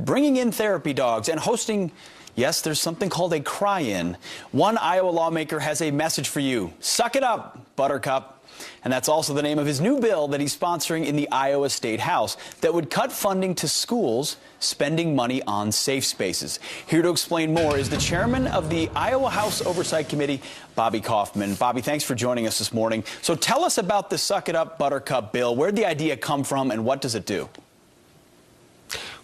bringing in therapy dogs and hosting, yes, there's something called a cry-in. One Iowa lawmaker has a message for you. Suck it up, Buttercup. And that's also the name of his new bill that he's sponsoring in the Iowa State House that would cut funding to schools spending money on safe spaces. Here to explain more is the chairman of the Iowa House Oversight Committee, Bobby Kaufman. Bobby, thanks for joining us this morning. So tell us about the Suck It Up Buttercup bill. Where did the idea come from and what does it do?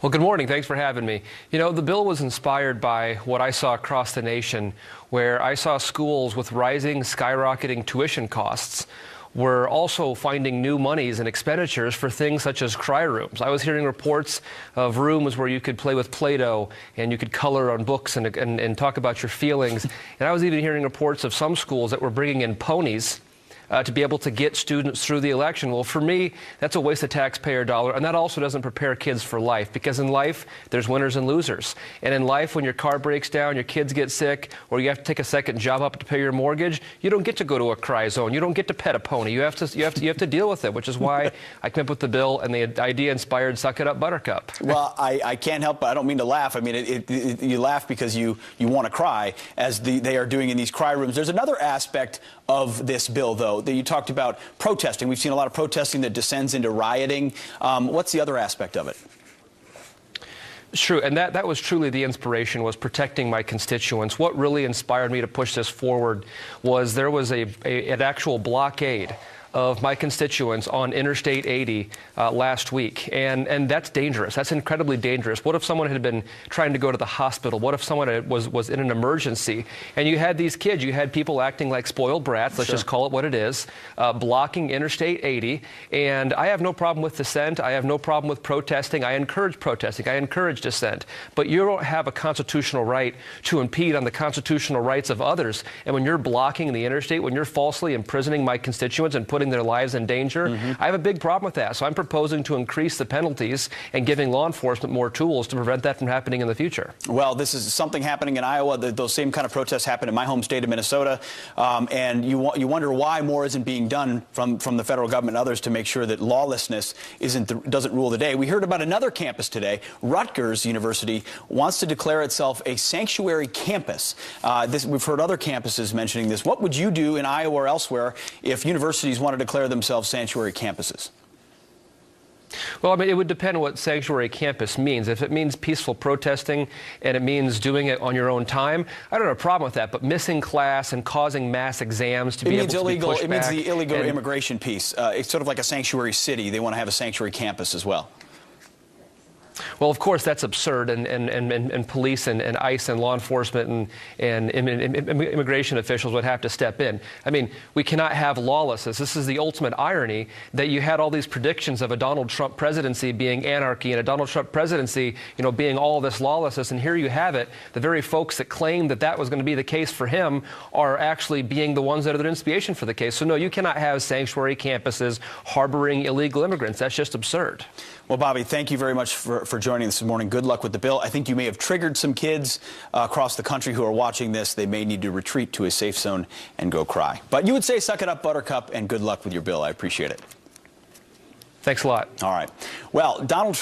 Well, good morning. Thanks for having me. You know, the bill was inspired by what I saw across the nation, where I saw schools with rising, skyrocketing tuition costs were also finding new monies and expenditures for things such as cry rooms. I was hearing reports of rooms where you could play with Play-Doh and you could color on books and talk about your feelings. And I was even hearing reports of some schools that were bringing in ponies to be able to get students through the election. Well, for me, that's a waste of taxpayer dollar, and that also doesn't prepare kids for life, because in life, there's winners and losers. And in life, when your car breaks down, your kids get sick, or you have to take a second job up to pay your mortgage, you don't get to go to a cry zone. You don't get to pet a pony. You have to deal with it, which is why I came up with the bill, and the idea inspired Suck It Up Buttercup. Well, I can't help, but I don't mean to laugh. I mean, you laugh because you want to cry, as they are doing in these cry rooms. There's another aspect of this bill, though, that you talked about protesting. We've seen a lot of protesting that descends into rioting. What's the other aspect of it? True, and that was truly the inspiration, was protecting my constituents. What really inspired me to push this forward was there was an actual blockade of my constituents on Interstate 80 last week. And that's dangerous. That's incredibly dangerous. What if someone had been trying to go to the hospital? What if someone was in an emergency? And you had these kids, you had people acting like spoiled brats, let's just call it what it is, blocking Interstate 80. And I have no problem with dissent. I have no problem with protesting. I encourage protesting. I encourage dissent. But you don't have a constitutional right to impede on the constitutional rights of others. And when you're blocking the interstate, when you're falsely imprisoning my constituents and putting their lives in danger, I have a big problem with that. So I'm proposing to increase the penalties and giving law enforcement more tools to prevent that from happening in the future. Well, this is something happening in Iowa. Those same kind of protests happen in my home state of Minnesota. And you wonder why more isn't being done from the federal government and others to make sure that lawlessness doesn't rule the day. We heard about another campus today. Rutgers University wants to declare itself a sanctuary campus. We've heard other campuses mentioning this. What would you do in Iowa or elsewhere if universities want to declare themselves sanctuary campuses? Well, I mean, it would depend on what sanctuary campus means. If it means peaceful protesting and it means doing it on your own time, I don't have a problem with that. But missing class and causing mass exams to be able to be pushed back. It means the illegal immigration piece. It's sort of like a sanctuary city. They want to have a sanctuary campus as well. Well, of course, that's absurd, and police and ICE and law enforcement and immigration officials would have to step in. I mean, we cannot have lawlessness. This is the ultimate irony, that you had all these predictions of a Donald Trump presidency being anarchy and a Donald Trump presidency, you know, being all this lawlessness. And here you have it. The very folks that claimed that was going to be the case for him are actually being the ones that are the inspiration for the case. So, no, you cannot have sanctuary campuses harboring illegal immigrants. That's just absurd. Well, Bobby, thank you very much for joining us this morning. Good luck with the bill. I think you may have triggered some kids across the country who are watching this. They may need to retreat to a safe zone and go cry. But you would say suck it up, Buttercup, and good luck with your bill. I appreciate it. Thanks a lot. All right. Well, Donald Trump